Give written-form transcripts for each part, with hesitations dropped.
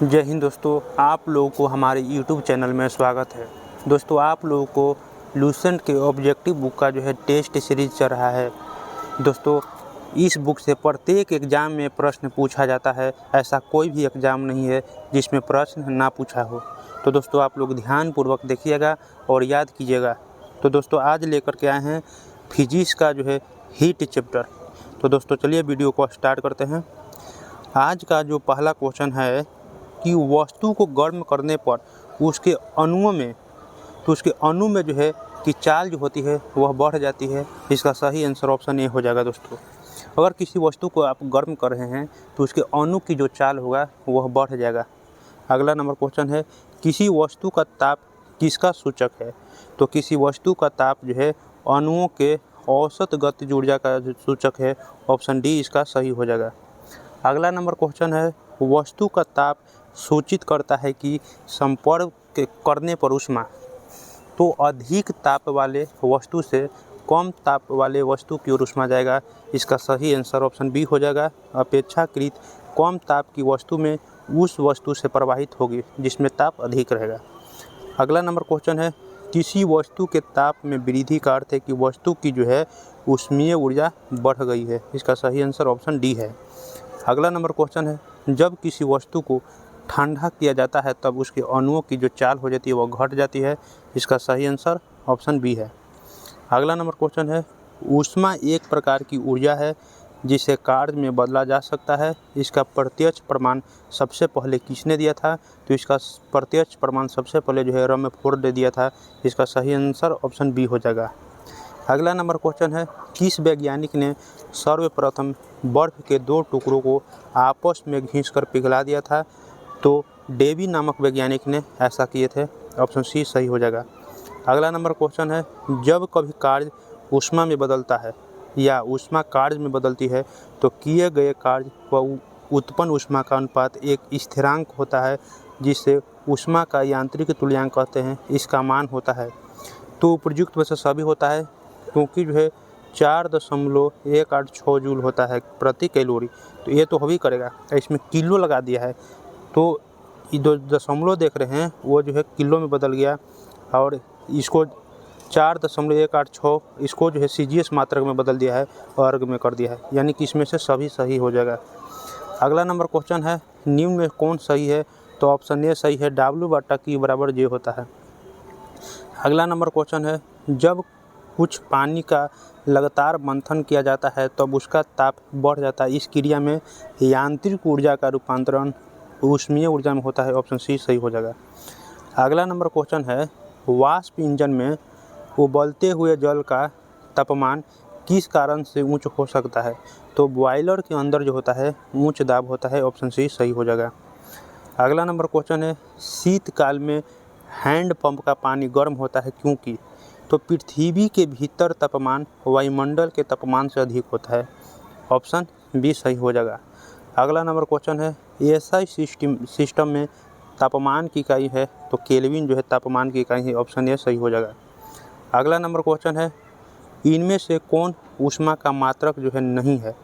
जय हिंद दोस्तों, आप लोगों को हमारे YouTube चैनल में स्वागत है। दोस्तों, आप लोगों को लूसेंट के ऑब्जेक्टिव बुक का टेस्ट सीरीज चल रहा है। दोस्तों, इस बुक से प्रत्येक एग्ज़ाम में प्रश्न पूछा जाता है। ऐसा कोई भी एग्ज़ाम नहीं है जिसमें प्रश्न ना पूछा हो। तो दोस्तों, आप लोग ध्यानपूर्वक देखिएगा और याद कीजिएगा। तो दोस्तों, आज लेकर के आए हैं फिजिक्स का हीट चैप्टर। तो दोस्तों, चलिए वीडियो को स्टार्ट करते हैं। आज का जो पहला क्वेश्चन है कि वस्तु को गर्म करने पर उसके अणुओं में कि चाल जो होती है वह बढ़ जाती है। इसका सही आंसर ऑप्शन ए हो जाएगा। दोस्तों, अगर किसी वस्तु को आप गर्म कर रहे हैं तो उसके अणु की जो चाल होगा वह बढ़ जाएगा। अगला नंबर क्वेश्चन है, किसी वस्तु का ताप किसका सूचक है? तो किसी वस्तु का ताप अणुओं के औसत गतिज ऊर्जा का सूचक है। ऑप्शन डी इसका सही हो जाएगा। अगला नंबर क्वेश्चन है, वस्तु का ताप सूचित करता है कि संपर्क करने पर ऊष्मा। तो अधिक ताप वाले वस्तु से कम ताप वाले वस्तु की ओर ऊष्मा जाएगा। इसका सही आंसर ऑप्शन बी हो जाएगा। अपेक्षाकृत कम ताप की वस्तु में उस वस्तु से प्रवाहित होगी जिसमें ताप अधिक रहेगा। अगला नंबर क्वेश्चन है, किसी वस्तु के ताप में वृद्धि का अर्थ है कि वस्तु की ऊष्मीय ऊर्जा बढ़ गई है। इसका सही आंसर ऑप्शन डी है। अगला नंबर क्वेश्चन है, जब किसी वस्तु को ठंडा किया जाता है तब उसके अणुओं की जो चाल हो जाती है वह घट जाती है। इसका सही आंसर ऑप्शन बी है। अगला नंबर क्वेश्चन है, ऊष्मा एक प्रकार की ऊर्जा है जिसे कार्य में बदला जा सकता है। इसका प्रत्यक्ष प्रमाण सबसे पहले किसने दिया था? तो इसका प्रत्यक्ष प्रमाण सबसे पहले रमफोर्ड ने दिया था। इसका सही आंसर ऑप्शन बी हो जाएगा। अगला नंबर क्वेश्चन है, किस वैज्ञानिक ने सर्वप्रथम बर्फ के दो टुकड़ों को आपस में घिसकर पिघला दिया था? तो डेवी नामक वैज्ञानिक ने ऐसा किए थे। ऑप्शन सी सही हो जाएगा। अगला नंबर क्वेश्चन है, जब कभी कार्य ऊष्मा में बदलता है या ऊष्मा कार्य में बदलती है तो किए गए कार्य व उत्पन्न ऊष्मा का अनुपात एक स्थिरांक होता है जिसे ऊष्मा का यांत्रिक तुल्यांक कहते हैं। इसका मान होता है। तो उपयुक्त वैसे सभी होता है क्योंकि 4.186 जूल होता है प्रति कैलोरी। तो ये तो भी करेगा, इसमें किलो लगा दिया है तो ये दो दशमलव देख रहे हैं वो किलो में बदल गया और इसको 4.186 इसको सीजीएस मात्रक में बदल दिया है, वर्ग में कर दिया है, यानी कि इसमें से सभी सही हो जाएगा। अगला नंबर क्वेश्चन है, निम्न में कौन सही है? तो ऑप्शन ए सही है, W/T बराबर J होता है। अगला नंबर क्वेश्चन है, जब कुछ पानी का लगातार मंथन किया जाता है तब उसका ताप बढ़ जाता है। इस क्रिया में यांत्रिक ऊर्जा का रूपांतरण ऊष्मीय ऊर्जा में होता है। ऑप्शन सी सही हो जाएगा। अगला नंबर क्वेश्चन है, वाष्प इंजन में उबलते हुए जल का तापमान किस कारण से उच्च हो सकता है? तो बॉयलर के अंदर होता है उच्च दाब होता है। ऑप्शन सी सही हो जाएगा। अगला नंबर क्वेश्चन है, शीतकाल में हैंडपंप का पानी गर्म होता है क्योंकि? तो पृथ्वी के भीतर तापमान वायुमंडल के तापमान से अधिक होता है। ऑप्शन बी सही हो जाएगा। अगला नंबर क्वेश्चन है, एसआई सिस्टम में तापमान की इकाई है तो केल्विन तापमान की इकाई है। ऑप्शन ए सही हो जाएगा। अगला नंबर क्वेश्चन है, इनमें से कौन ऊष्मा का मात्रक नहीं है?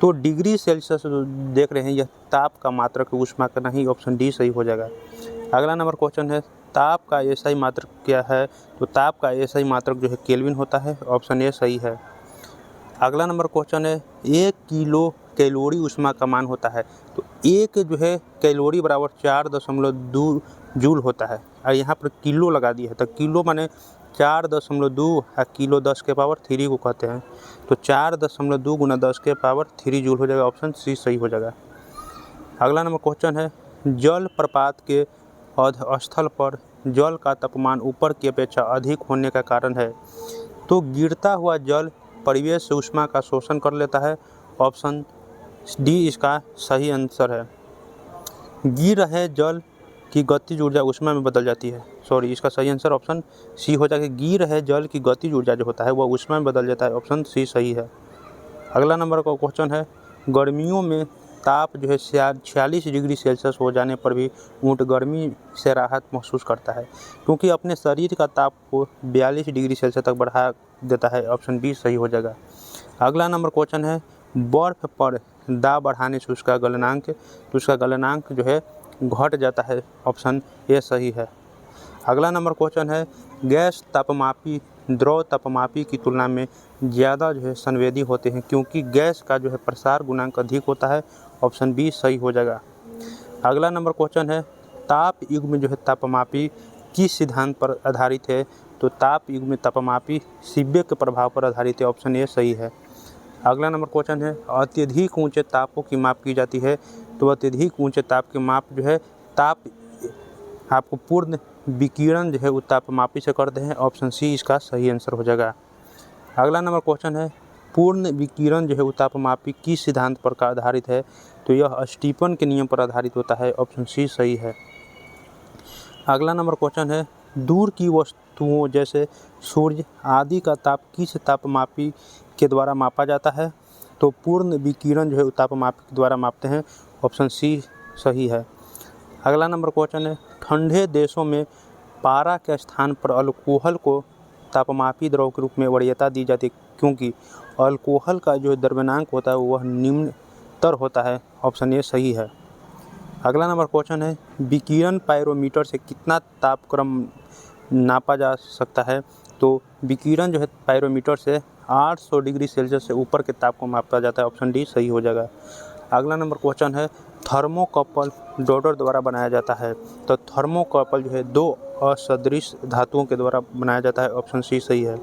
तो डिग्री सेल्सियस देख रहे हैं यह ताप का मात्रक ऊष्मा का नहीं। ऑप्शन डी सही हो जाएगा। अगला नंबर क्वेश्चन है, ताप का एसआई मात्रक क्या है? तो ताप का एसआई मात्रक केल्विन होता है। ऑप्शन ए सही है। अगला नंबर क्वेश्चन है, 1 किलो कैलोरी ऊष्मा का मान होता है। तो एक कैलोरी बराबर 4.2 जूल होता है और यहाँ पर किलो लगा दिया है तो किलो माने 4.2 किलो 10 के पावर 3 को कहते हैं। तो 4.2 गुना 10 के पावर 3 जूल हो जाएगा। ऑप्शन सी सही हो जाएगा। अगला नंबर क्वेश्चन है, जल प्रपात के स्थल पर जल का तापमान ऊपर की अपेक्षा अधिक होने का कारण है? तो गिरता हुआ जल परिवेश से ऊष्मा का शोषण कर लेता है। ऑप्शन डी इसका सही आंसर है। गिर रहे जल की गतिज ऊर्जा ऊष्मा में बदल जाती है। इसका सही आंसर ऑप्शन सी हो जाएगा। गिर रहे जल की गतिज ऊर्जा होता है वह ऊष्मा में बदल जाता है। ऑप्शन सी सही है। अगला नंबर का क्वेश्चन है, गर्मियों में ताप 46 डिग्री सेल्सियस हो जाने पर भी ऊँट गर्मी से राहत महसूस करता है क्योंकि अपने शरीर का ताप को 42 डिग्री सेल्सियस तक बढ़ा देता है। ऑप्शन बी सही हो जाएगा। अगला नंबर क्वेश्चन है, बर्फ पर दाब बढ़ाने से उसका गलनांक घट जाता है, ऑप्शन ए सही है। अगला नंबर क्वेश्चन है, गैस तापमापी द्रव तापमापी की तुलना में ज़्यादा जो है संवेदी होते हैं क्योंकि गैस का जो है प्रसार गुणांक अधिक होता है, ऑप्शन बी सही हो जाएगा। अगला नंबर क्वेश्चन है, ताप युग्म जो है तापमापी किस सिद्धांत पर आधारित है? तो ताप युग्म तापमापी सीबेक के प्रभाव पर आधारित है, ऑप्शन ए सही है। अगला नंबर क्वेश्चन है, अत्यधिक ऊंचे तापों की माप की जाती है। तो अत्यधिक ऊंचे ताप की माप जो है ताप आपको पूर्ण विकिरण जो है वो तापमापी से करते हैं, ऑप्शन सी इसका सही आंसर हो जाएगा। अगला नंबर क्वेश्चन है, पूर्ण विकिरण जो है वो तापमापी किस सिद्धांत पर का आधारित है? तो यह स्टीफन के नियम पर आधारित होता है, ऑप्शन सी सही है। अगला नंबर क्वेश्चन है, दूर की वस्तुओं जैसे सूर्य आदि का ताप किस तापमापी के द्वारा मापा जाता है? तो पूर्ण विकिरण जो है तापमापी के द्वारा मापते हैं, ऑप्शन सी सही है। अगला नंबर क्वेश्चन है, ठंडे देशों में पारा के स्थान पर अल्कोहल को तापमापी द्रव के रूप में वरीयता दी जाती है क्योंकि अल्कोहल का जो द्रव्यनांक होता है वह निम्नतर होता है, ऑप्शन ए सही है। अगला नंबर क्वेश्चन है, विकिरण पायरोमीटर से कितना तापक्रम नापा जा सकता है? तो विकिरण जो है पायरोमीटर से 800 डिग्री सेल्सियस से ऊपर के ताप को मापा जाता है, ऑप्शन डी सही हो जाएगा। अगला नंबर क्वेश्चन है, थर्मोकपल डॉटर द्वारा बनाया जाता है। तो थर्मोकपल जो है दो असदृश धातुओं के द्वारा बनाया जाता है, ऑप्शन सी सही है।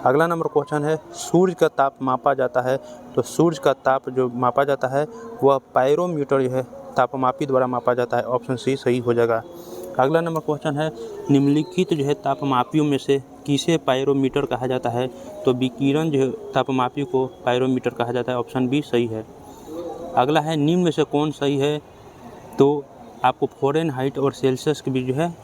अगला नंबर क्वेश्चन है, सूर्य का ताप मापा जाता है। तो सूर्य का ताप जो मापा जाता है वह पायरोमीटर जो है तापमापी द्वारा मापा जाता है, ऑप्शन सी सही हो जाएगा। अगला नंबर क्वेश्चन है, निम्नलिखित जो है तापमापियों में से किसे पायरोमीटर कहा जाता है? तो विकिरण जो है तापमापी को पायरोमीटर कहा जाता है, ऑप्शन बी सही है। अगला है, निम्न में से कौन सही है? तो आपको फ़ारेनहाइट और सेल्सियस के बीच जो है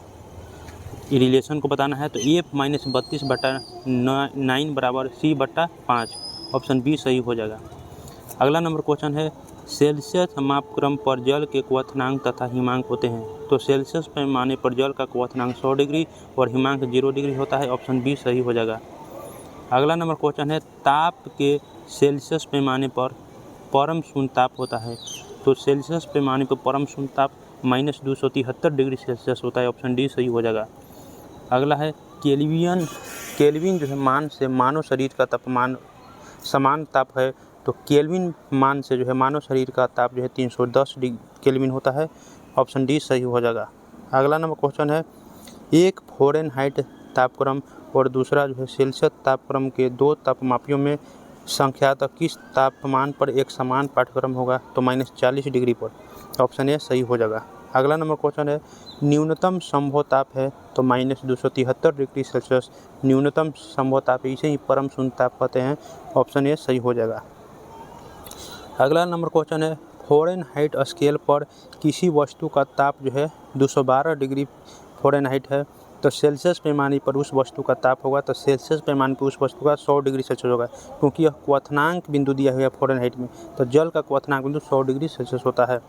रिलेशन को बताना है। तो F-32/9 बराबर C/5, ऑप्शन बी सही हो जाएगा। अगला नंबर क्वेश्चन है, सेल्सियस मापक्रम पर जल के क्वथनांक तथा हिमांक होते हैं। तो सेल्सियस पैमाने पर जल का क्वथनांक 100 डिग्री और हिमांक 0 डिग्री होता है, ऑप्शन बी सही हो जाएगा। अगला नंबर क्वेश्चन है, ताप के सेल्सियस पैमाने पर परम शून्य ताप होता है। तो सेल्सियस पैमाने पर परम शून्य ताप -273 डिग्री सेल्सियस होता है, ऑप्शन डी सही हो जाएगा। अगला है, केल्विन जो है मान से मानव शरीर का तापमान समान ताप है। तो केल्विन मान से जो है मानव शरीर का ताप जो है 310 केल्विन होता है, ऑप्शन डी सही हो जाएगा। अगला नंबर क्वेश्चन है, एक फ़ारेनहाइट तापक्रम और दूसरा जो है सेल्सियस तापक्रम के दो तापमापियों में संख्यातः किस तापमान पर एक समान पाठ्यक्रम होगा? तो -40 डिग्री पर, ऑप्शन ए सही हो जाएगा। अगला नंबर क्वेश्चन है, न्यूनतम संभव ताप है। तो -273 डिग्री सेल्सियस न्यूनतम संभव ताप, इसे ही परम शून्य ताप कहते हैं, ऑप्शन ए सही हो जाएगा। अगला नंबर क्वेश्चन है, फ़ारेनहाइट स्केल पर किसी वस्तु का ताप जो है 212 डिग्री फ़ारेनहाइट है। तो सेल्सियस पैमाने पर उस वस्तु का ताप होगा, तो सेल्सियस पैमाने पर उस वस्तु का 100 डिग्री सेल्सियस होगा क्योंकि यह क्वथनांक बिंदु दिया हुआ है फ़ारेनहाइट में। तो जल का क्वथनांक बिंदु 100 डिग्री सेल्सियस होता है।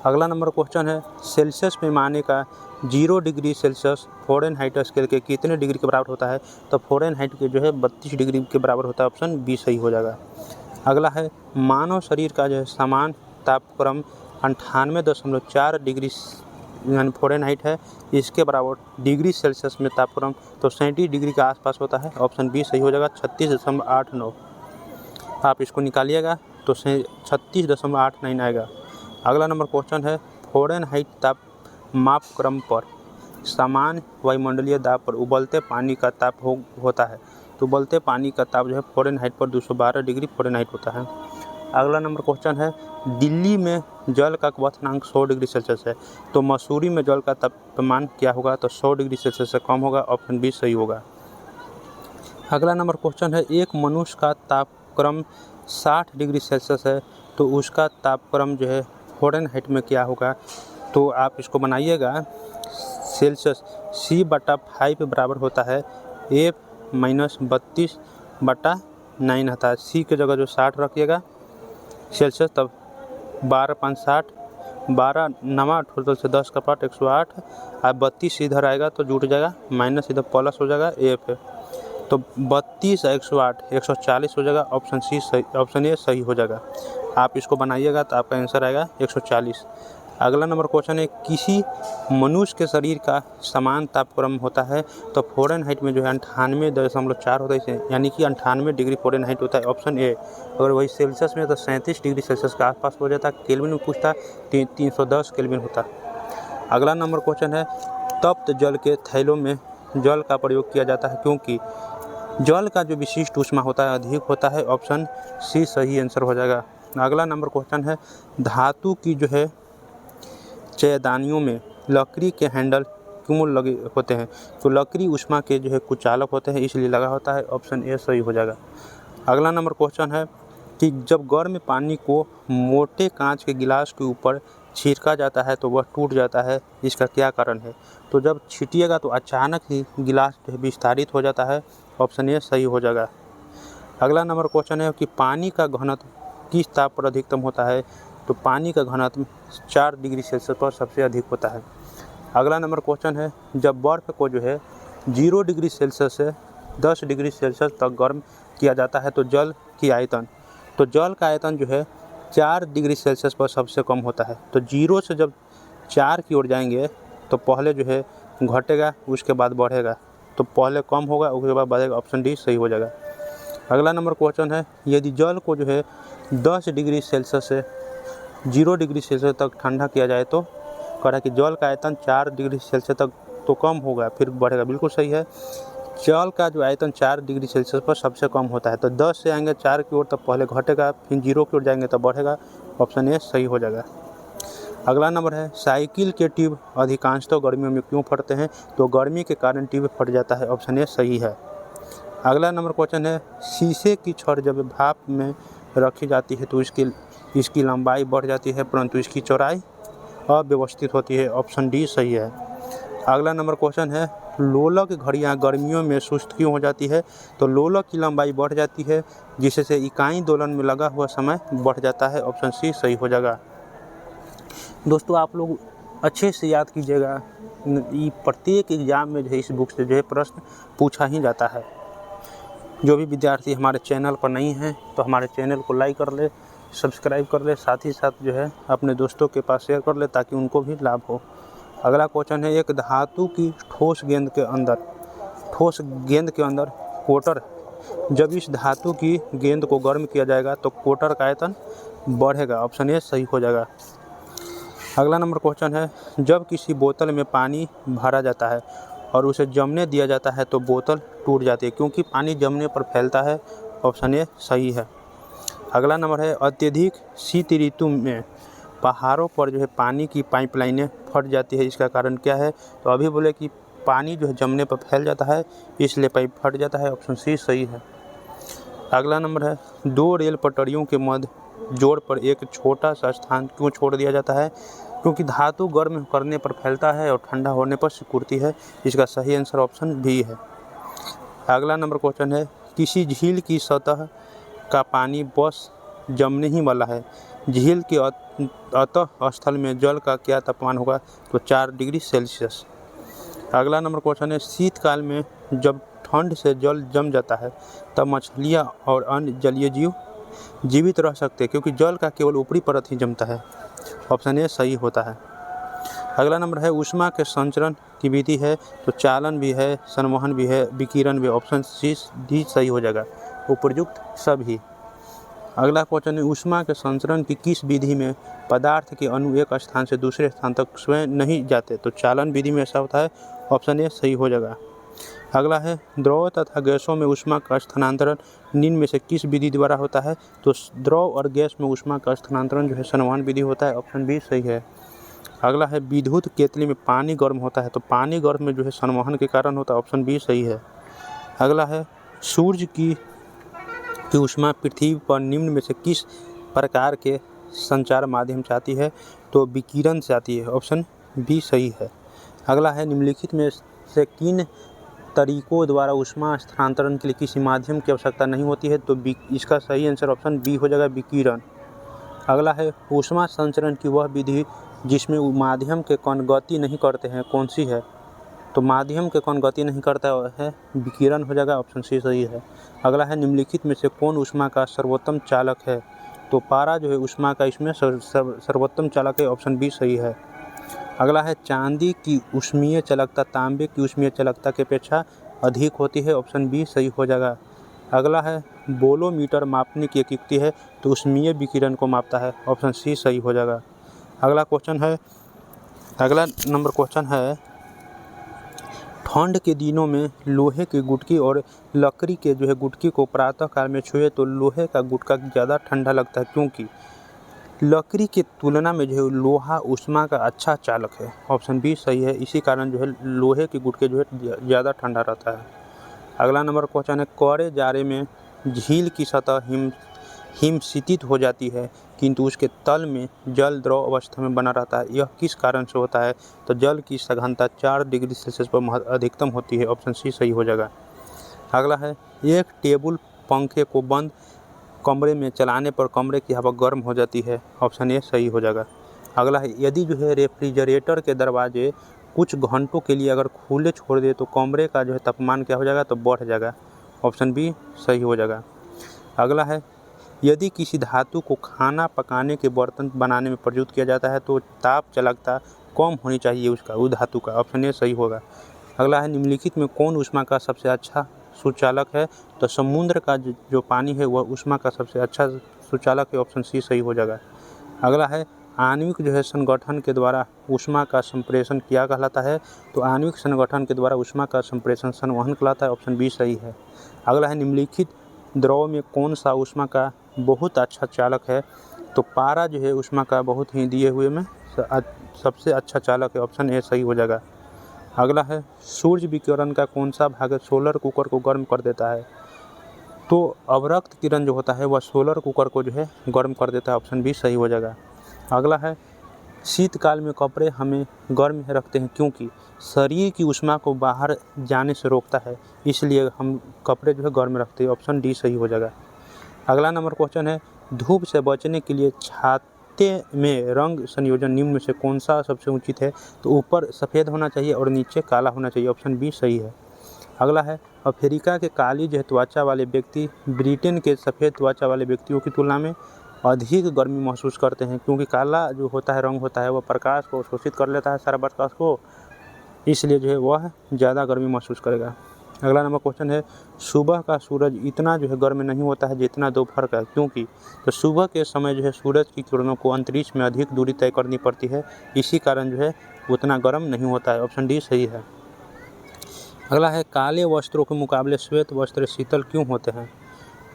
अगला नंबर क्वेश्चन है, सेल्सियस पैमाने का 0 डिग्री सेल्सियस फ़ारेनहाइट स्केल के कितने डिग्री के बराबर होता है? तो फ़ारेनहाइट के जो है 32 डिग्री के बराबर होता है, ऑप्शन बी सही हो जाएगा। अगला है, मानव शरीर का जो है समान तापक्रम 98.4 डिग्री यानी फ़ारेनहाइट है, इसके बराबर डिग्री सेल्सियस में तापक्रम तो 37 डिग्री के आसपास होता है, ऑप्शन बी सही हो जाएगा, 36.89। आप इसको निकालिएगा तो 36.89 आएगा। अगला नंबर क्वेश्चन है, फ़ारेनहाइट ताप मापक्रम पर समान वायुमंडलीय दाब पर उबलते पानी का ताप होता है। तो उबलते पानी का ताप जो है फ़ारेनहाइट पर 212 डिग्री फ़ारेनहाइट होता है। अगला नंबर क्वेश्चन है, दिल्ली में जल का क्वथनांक 100 डिग्री सेल्सियस है। तो मसूरी में जल का तापमान क्या होगा? तो 100 डिग्री सेल्सियस से कम होगा, ऑप्शन बी सही होगा। अगला नंबर क्वेश्चन है, एक मनुष्य का तापक्रम 60 डिग्री सेल्सियस है, तो उसका तापक्रम जो है फ़ारेनहाइट में क्या होगा? तो आप इसको बनाइएगा, सेल्सियस C/5 बराबर होता है F-32/9 आता है। C की जगह जो 60 रखिएगा सेल्सियस, तब 12×5 = 60, 12 9 टोटल से 10 का पार्ट 108, और 32 इधर आएगा तो जुट जाएगा, माइनस इधर प्लस हो जाएगा F, तो 32 और 108 140 हो जाएगा, ऑप्शन ए सही हो जाएगा। आप इसको बनाइएगा तो आपका आंसर आएगा 140। अगला नंबर क्वेश्चन है, किसी मनुष्य के शरीर का समान तापक्रम होता है तो फ़ारेनहाइट में जो है 98.4 होता है, यानी कि 98 डिग्री फ़ारेनहाइट होता है, ऑप्शन ए। अगर वही सेल्सियस में तो 37 डिग्री सेल्सियस के आसपास हो जाता है। केल्विन में पूछता 310 केल्विन होता। अगला नंबर क्वेश्चन है, तप्त जल के थैलों में जल का प्रयोग किया जाता है क्योंकि जल का जो विशिष्ट ऊष्मा होता है अधिक होता है, ऑप्शन सी सही आंसर हो जाएगा। अगला नंबर क्वेश्चन है, धातु की जो है चयदानियों में लकड़ी के हैंडल क्यों लगे होते हैं? तो लकड़ी ऊष्मा के जो है कुचालक होते हैं, इसलिए लगा होता है, ऑप्शन ए सही हो जाएगा। अगला नंबर क्वेश्चन है कि जब गर्म पानी को मोटे कांच के गिलास के ऊपर छिड़का जाता है तो वह टूट जाता है, इसका क्या कारण है? तो जब छिटिएगा तो अचानक ही गिलास जो है विस्तारित हो जाता है, ऑप्शन ए सही हो जाएगा। अगला नंबर क्वेश्चन है कि पानी का घनत्व किस ताप पर अधिकतम होता है? तो पानी का घनत्व 4 डिग्री सेल्सियस पर सबसे अधिक होता है। अगला नंबर क्वेश्चन है, जब बर्फ़ को जो है 0 डिग्री सेल्सियस से 10 डिग्री सेल्सियस तक गर्म किया जाता है तो जल की आयतन, तो जल का आयतन जो है 4 डिग्री सेल्सियस पर सबसे कम होता है। तो 0 से जब 4 की ओर जाएंगे तो पहले जो है घटेगा, उसके बाद बढ़ेगा, तो पहले कम होगा उसके बाद बढ़ेगा, ऑप्शन डी सही हो जाएगा। अगला नंबर क्वेश्चन है, यदि जल को जो है 10 डिग्री सेल्सियस से 0 डिग्री सेल्सियस तक ठंडा किया जाए तो कह रहा है कि जल का आयतन 4 डिग्री सेल्सियस तक तो कम होगा फिर बढ़ेगा, बिल्कुल सही है। जल का जो आयतन 4 डिग्री सेल्सियस पर सबसे कम होता है, तो 10 से आएंगे 4 की ओर तब पहले घटेगा, फिर 0 की ओर जाएंगे तब बढ़ेगा, ऑप्शन ए सही हो जाएगा। अगला नंबर है, साइकिल के ट्यूब अधिकांशतः गर्मियों में क्यों फटते हैं? तो गर्मी के कारण ट्यूब फट जाता है, ऑप्शन ए सही है। अगला नंबर क्वेश्चन है, शीशे की छड़ जब भाप में रखी जाती है तो इसकी लंबाई बढ़ जाती है परंतु इसकी चौड़ाई अव्यवस्थित होती है, ऑप्शन डी सही है। अगला नंबर क्वेश्चन है, लोलक घड़ियां गर्मियों में सुस्त क्यों हो जाती है? तो लोलक की लंबाई बढ़ जाती है जिससे इकाई दोलन में लगा हुआ समय बढ़ जाता है, ऑप्शन सी सही हो जाएगा। दोस्तों आप लोग अच्छे से याद कीजिएगा, प्रत्येक एग्जाम में जो है इस बुक से जो है प्रश्न पूछा ही जाता है। जो भी विद्यार्थी हमारे चैनल पर नहीं हैं तो हमारे चैनल को लाइक कर ले, सब्सक्राइब कर ले, साथ ही साथ जो है अपने दोस्तों के पास शेयर कर ले ताकि उनको भी लाभ हो। अगला क्वेश्चन है, एक धातु की ठोस गेंद के अंदर कोटर, जब इस धातु की गेंद को गर्म किया जाएगा तो कोटर का आयतन बढ़ेगा, ऑप्शन ए सही हो जाएगा। अगला नंबर क्वेश्चन है, जब किसी बोतल में पानी भरा जाता है और उसे जमने दिया जाता है तो बोतल टूट जाती है क्योंकि पानी जमने पर फैलता है, ऑप्शन ए सही है। अगला नंबर है, अत्यधिक शीत ऋतु में पहाड़ों पर जो है पानी की पाइपलाइनें फट जाती है, इसका कारण क्या है? तो अभी बोले कि पानी जो है जमने पर फैल जाता है इसलिए पाइप फट जाता है, ऑप्शन सी सही है। अगला नंबर है, 2 रेल पटरियों के मध्य जोड़ पर एक छोटा सा स्थान क्यों छोड़ दिया जाता है? क्योंकि धातु गर्म करने पर फैलता है और ठंडा होने पर सिकुड़ती है, इसका सही आंसर ऑप्शन बी है। अगला नंबर क्वेश्चन है, किसी झील की सतह का पानी बस जमने ही वाला है, झील के अंतः स्थल में जल का क्या तापमान होगा? तो 4 डिग्री सेल्सियस। अगला नंबर क्वेश्चन है, शीतकाल में जब ठंड से जल जम जाता है तब मछलियाँ और अन्य जलीय जीव जीवित रह सकते हैं क्योंकि जल का केवल ऊपरी परत ही जमता है, ऑप्शन ए सही होता है। अगला नंबर है, ऊष्मा के संचरण की विधि है तो चालन भी है, संवहन भी है, विकिरण भी, ऑप्शन सी डी सही हो जाएगा, उपयुक्त सभी। अगला क्वेश्चन है, ऊष्मा के संचरण की किस विधि में पदार्थ के अणु एक स्थान से दूसरे स्थान तक स्वयं नहीं जाते? तो चालन विधि में ऐसा होता है, ऑप्शन ए सही हो जाएगा। अगला है, द्रव तथा गैसों में ऊष्मा का स्थानांतरण निम्न में से किस विधि द्वारा होता है? तो द्रव और गैस में ऊष्मा का स्थानांतरण जो है संवहन विधि होता है, ऑप्शन बी सही है। अगला है, विद्युत केतली में पानी गर्म होता है तो पानी गर्म में जो है संवहन के कारण होता है, ऑप्शन बी सही है। अगला है, सूर्य की ऊष्मा पृथ्वी पर निम्न में से किस प्रकार के संचार माध्यम से आती है? तो विकिरण से आती है, ऑप्शन बी सही है। अगला है, निम्नलिखित में से किन तरीकों द्वारा ऊष्मा स्थानांतरण के लिए किसी माध्यम की आवश्यकता नहीं होती है? तो इसका सही आंसर ऑप्शन बी हो जाएगा, विकिरण। अगला है, ऊष्मा संचरण की वह विधि जिसमें माध्यम के कण गति नहीं करते हैं कौन सी है? तो माध्यम के कण गति नहीं करता है, विकिरण हो जाएगा, ऑप्शन सी सही है। अगला है, निम्नलिखित में से कौन ऊष्मा का सर्वोत्तम चालक है? तो पारा जो है ऊष्मा का इसमें सर्वोत्तम चालक है, ऑप्शन बी सही है। अगला है चांदी की ऊष्मीय चालकता तांबे की ऊष्मीय चालकता की अपेक्षा अधिक होती है, ऑप्शन बी सही हो जाएगा। अगला है बोलोमीटर मापने की एक युक्ति है तो ऊष्मीय विकिरण को मापता है, ऑप्शन सी सही हो जाएगा। अगला नंबर क्वेश्चन है ठंड के दिनों में लोहे की गुटकी और लकड़ी के जो है गुटकी को प्रातः काल में छुए तो लोहे का गुटका ज़्यादा ठंडा लगता है, क्योंकि लकड़ी की तुलना में जो है लोहा ऊष्मा का अच्छा चालक है, ऑप्शन बी सही है। इसी कारण जो है लोहे के गुटके जो है ज़्यादा ठंडा रहता है। अगला नंबर क्वेश्चन है कोरे जाड़े में झील की सतह हिमशीतित हो जाती है किंतु उसके तल में जल द्रव अवस्था में बना रहता है, यह किस कारण से होता है? तो जल की सघनता 4 डिग्री सेल्सियस पर अधिकतम होती है, ऑप्शन सी सही हो जाएगा। अगला है एक टेबल पंखे को बंद कमरे में चलाने पर कमरे की हवा गर्म हो जाती है, ऑप्शन ए सही हो जाएगा। अगला है यदि जो है रेफ्रिजरेटर के दरवाजे कुछ घंटों के लिए अगर खुले छोड़ दे तो कमरे का जो है तापमान क्या हो जाएगा? तो बढ़ जाएगा, ऑप्शन बी सही हो जाएगा। अगला है यदि किसी धातु को खाना पकाने के बर्तन बनाने में प्रयुक्त किया जाता है तो ताप चालकता कम होनी चाहिए उस धातु का, ऑप्शन ए सही होगा। अगला है निम्नलिखित में कौन ऊष्मा का सबसे अच्छा सुचालक है? तो समुद्र का जो पानी है वह ऊष्मा का सबसे अच्छा सुचालक है, ऑप्शन सी सही हो जाएगा। अगला है आणविक जो है संगठन के द्वारा ऊष्मा का संप्रेषण क्या कहलाता है? तो आणविक संगठन के द्वारा ऊष्मा का संप्रेषण संवहन कहलाता है, ऑप्शन बी सही है। अगला है निम्नलिखित द्रव में कौन सा ऊष्मा का बहुत अच्छा चालक है? तो पारा जो है ऊष्मा का बहुत ही दिए हुए में सबसे अच्छा चालक है, ऑप्शन ए सही हो जाएगा। अगला है सूर्य विकिरण का कौन सा भाग सोलर कुकर को गर्म कर देता है? तो अवरक्त किरण जो होता है वह सोलर कुकर को जो है गर्म कर देता है, ऑप्शन बी सही हो जाएगा। अगला है शीतकाल में कपड़े हमें गर्म रखते हैं क्योंकि शरीर की ऊष्मा को बाहर जाने से रोकता है, इसलिए हम कपड़े जो है गर्म रखते हैं, ऑप्शन डी सही हो जाएगा। अगला नंबर क्वेश्चन है धूप से बचने के लिए छाते में रंग संयोजन निम्न में से कौन सा सबसे उचित है? तो ऊपर सफ़ेद होना चाहिए और नीचे काला होना चाहिए, ऑप्शन बी सही है। अगला है अफ्रीका के काली जो है त्वचा वाले व्यक्ति ब्रिटेन के सफ़ेद त्वचा वाले व्यक्तियों की तुलना में अधिक गर्मी महसूस करते हैं, क्योंकि काला जो होता है रंग होता है वह प्रकाश को शोषित कर लेता है सारा प्रकाश को, इसलिए जो है वह ज़्यादा गर्मी महसूस करेगा। अगला नंबर क्वेश्चन है सुबह का सूरज इतना जो है गर्म नहीं होता है जितना दोपहर का, क्योंकि तो सुबह के समय जो है सूरज की किरणों को अंतरिक्ष में अधिक दूरी तय करनी पड़ती है, इसी कारण जो है उतना गर्म नहीं होता है, ऑप्शन डी सही है। अगला है काले वस्त्रों के मुकाबले श्वेत वस्त्र शीतल क्यों होते हैं?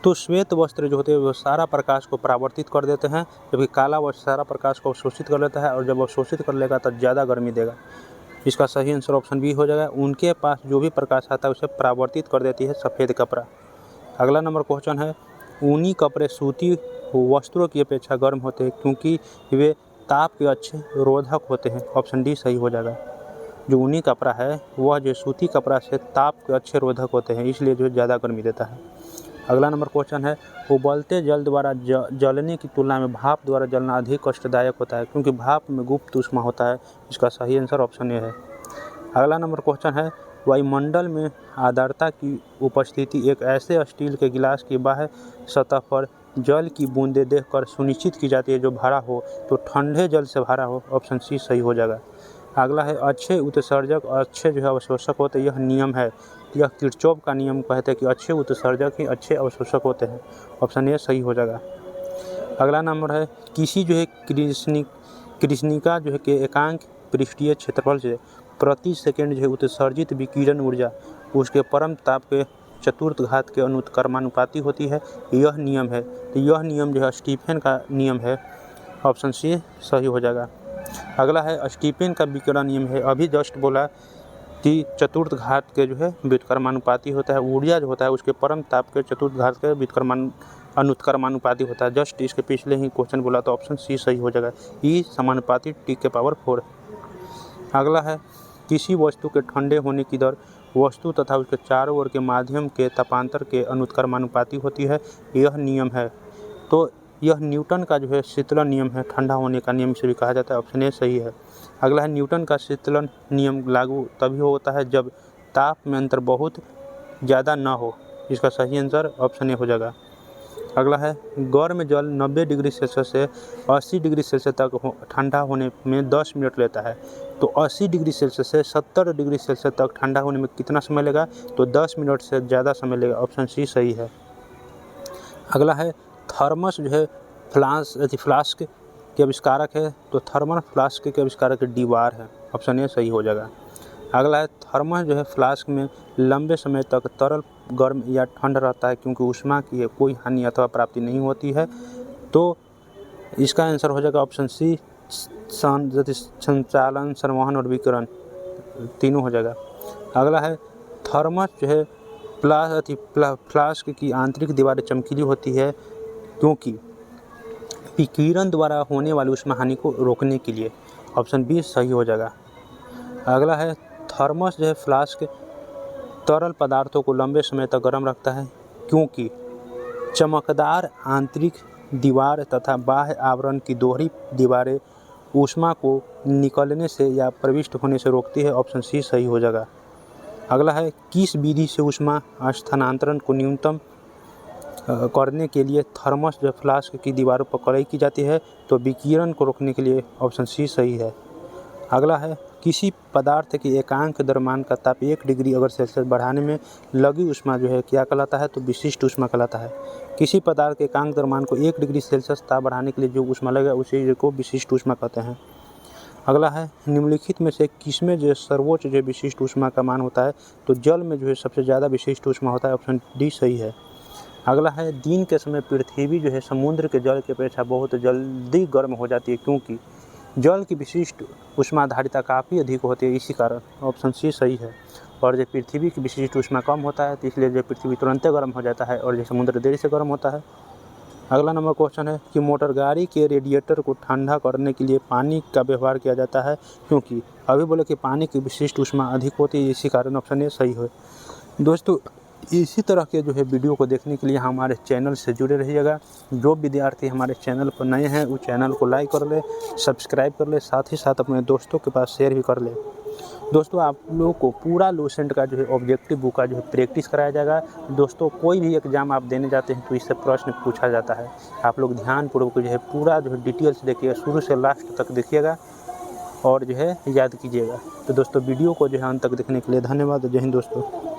तो श्वेत वस्त्र जो होते हैं वो सारा प्रकाश को परावर्तित कर देते हैं, जबकि काला वस्त्र सारा प्रकाश को अवशोषित कर लेता है, और जब अवशोषित कर लेगा तो ज़्यादा गर्मी देगा। इसका सही आंसर ऑप्शन बी हो जाएगा। उनके पास जो भी प्रकाश आता है उसे परावर्तित कर देती है सफ़ेद कपड़ा। अगला नंबर क्वेश्चन है ऊनी कपड़े सूती वस्त्रों की अपेक्षा गर्म होते हैं क्योंकि वे ताप के अच्छे रोधक होते हैं, ऑप्शन डी सही हो जाएगा। जो ऊनी कपड़ा है वह जो सूती कपड़ा से ताप के अच्छे रोधक होते हैं, इसलिए जो ज़्यादा गर्मी देता है। अगला नंबर क्वेश्चन है उबलते जल द्वारा जलने की तुलना में भाप द्वारा जलना अधिक कष्टदायक होता है क्योंकि भाप में गुप्त ऊष्मा होता है, इसका सही आंसर ऑप्शन ए है। अगला नंबर क्वेश्चन है वायुमंडल में आर्द्रता की उपस्थिति एक ऐसे स्टील के गिलास की बाह्य सतह पर जल की बूंदें देखकर सुनिश्चित की जाती है जो भरा हो, तो ठंडे जल से भरा हो, ऑप्शन सी सही हो जाएगा। अगला है अच्छे उत्सर्जक अच्छे जो है अवशोषक होते हैं, यह नियम है, यह किरचॉफ का नियम कहते हैं कि अच्छे उत्सर्जक ही अच्छे अवशोषक होते हैं, ऑप्शन ए सही हो जाएगा। अगला नंबर है किसी जो है कृष्णिका जो है के एकांक पृष्ठीय क्षेत्रफल से प्रति सेकंड जो है उत्सर्जित विकिरण ऊर्जा उसके परम ताप के चतुर्थ घात के अनुत्क्रमानुपाती होती है, यह नियम है। तो यह नियम जो है स्टीफन का नियम है, ऑप्शन सी सही हो जाएगा। अगला है स्टीफन का विकिरण नियम है, अभी जस्ट बोला कि चतुर्थ घात के जो है व्युत्क्रमानुपाती होता है, ऊर्जा जो होता है उसके परम ताप के चतुर्थ घात के अनुत्क्रमानुपाती होता है, जस्ट इसके पिछले ही क्वेश्चन बोला, तो ऑप्शन सी सही हो जाएगा, ई समानुपाती टी के पावर 4। अगला है किसी वस्तु के ठंडे होने की दर वस्तु तथा उसके चारों ओर के माध्यम के तापांतर के अनुत्क्रमानुपाती होती है, यह नियम है। तो यह न्यूटन का जो है शीतलन नियम है, ठंडा होने का नियम से भी कहा जाता है, ऑप्शन ए सही है। अगला है न्यूटन का शीतलन नियम लागू तभी होता है जब ताप में अंतर बहुत ज़्यादा न हो, इसका सही आंसर ऑप्शन ए हो जाएगा। अगला है गर्म जल 90 डिग्री सेल्सियस से 80 डिग्री सेल्सियस तक ठंडा होने में 10 मिनट लेता है। तो 80 डिग्री सेल्सियस से 70 डिग्री सेल्सियस तक ठंडा होने में कितना समय लेगा? तो 10 मिनट से ज़्यादा समय लेगा। ऑप्शन सी सही है। अगला है थर्मस जो है फ्लास्क के आविष्कारक है। तो थर्मल फ्लास्क के आविष्कारक डीवार है। ऑप्शन ए सही हो जाएगा। अगला है थर्मस जो है फ्लास्क में लंबे समय तक तरल गर्म या ठंड रहता है क्योंकि ऊष्मा की कोई हानि अथवा प्राप्ति नहीं होती है। तो इसका आंसर हो जाएगा ऑप्शन सी संचालन, संवहन और विकिरण तीनों हो जाएगा। अगला है थर्मस जो है फ्लास्क की आंतरिक दीवारें चमकीली होती है क्योंकि विकिरण द्वारा होने वाली ऊष्मा हानि को रोकने के लिए। ऑप्शन बी सही हो जाएगा। अगला है थर्मस जो है फ्लास्क तरल पदार्थों को लंबे समय तक गर्म रखता है क्योंकि चमकदार आंतरिक दीवार तथा बाह्य आवरण की दोहरी दीवारें ऊष्मा को निकलने से या प्रविष्ट होने से रोकती है। ऑप्शन सी सही हो जाएगा। अगला है किस विधि से ऊष्मा स्थानांतरण को न्यूनतम करने के लिए थर्मस जो फ्लास्क की दीवारों पर कढ़ाई की जाती है? तो विकिरण को रोकने के लिए। ऑप्शन सी सही है। अगला है किसी पदार्थ के एकांक द्रव्यमान का ताप 1 डिग्री अगर सेल्सियस बढ़ाने में लगी ऊष्मा जो है क्या कहलाता है? तो विशिष्ट ऊष्मा कहलाता है। किसी पदार्थ के एकांक द्रव्यमान को 1 डिग्री सेल्सियस ताप बढ़ाने के लिए जो ऊष्मा लगेगा उसी को विशिष्ट ऊष्मा कहते हैं। अगला है निम्नलिखित में से किसमें जो सर्वोच्च जो विशिष्ट ऊष्मा का मान होता है? तो जल में जो है सबसे ज़्यादा विशिष्ट ऊष्मा होता है। ऑप्शन डी सही है। अगला है दिन के समय पृथ्वी जो है समुद्र के जल की अपेक्षा बहुत जल्दी गर्म हो जाती है क्योंकि जल की विशिष्ट ऊष्माधारिता काफ़ी अधिक होती है, इसी कारण। ऑप्शन सी सही है। और जब पृथ्वी की विशिष्ट ऊष्मा कम होता है तो इसलिए जो पृथ्वी तुरंत गर्म हो जाता है और जो समुद्र देरी से गर्म होता है। अगला नंबर क्वेश्चन है कि मोटर गाड़ी के रेडिएटर को ठंडा करने के लिए पानी का व्यवहार किया जाता है क्योंकि अभी बोले कि पानी की विशिष्ट ऊष्मा अधिक होती है, इसी कारण ऑप्शन ए सही है। दोस्तों इसी तरह के जो है वीडियो को देखने के लिए हमारे चैनल से जुड़े रहिएगा। जो विद्यार्थी हमारे चैनल पर नए हैं वो चैनल को लाइक कर ले, सब्सक्राइब कर ले, साथ ही साथ अपने दोस्तों के पास शेयर भी कर ले। दोस्तों आप लोगों को पूरा लूसेंट का जो है ऑब्जेक्टिव बुक का जो है प्रैक्टिस कराया जाएगा। दोस्तों कोई भी एग्जाम आप देने जाते हैं तो इससे प्रश्न पूछा जाता है। आप लोग ध्यानपूर्वक जो है पूरा जो है डिटेल्स देखिएगा, शुरू से लास्ट तक देखिएगा और जो है याद कीजिएगा। तो दोस्तों वीडियो को जो है अंत तक देखने के लिए धन्यवाद। जय हिंद दोस्तों।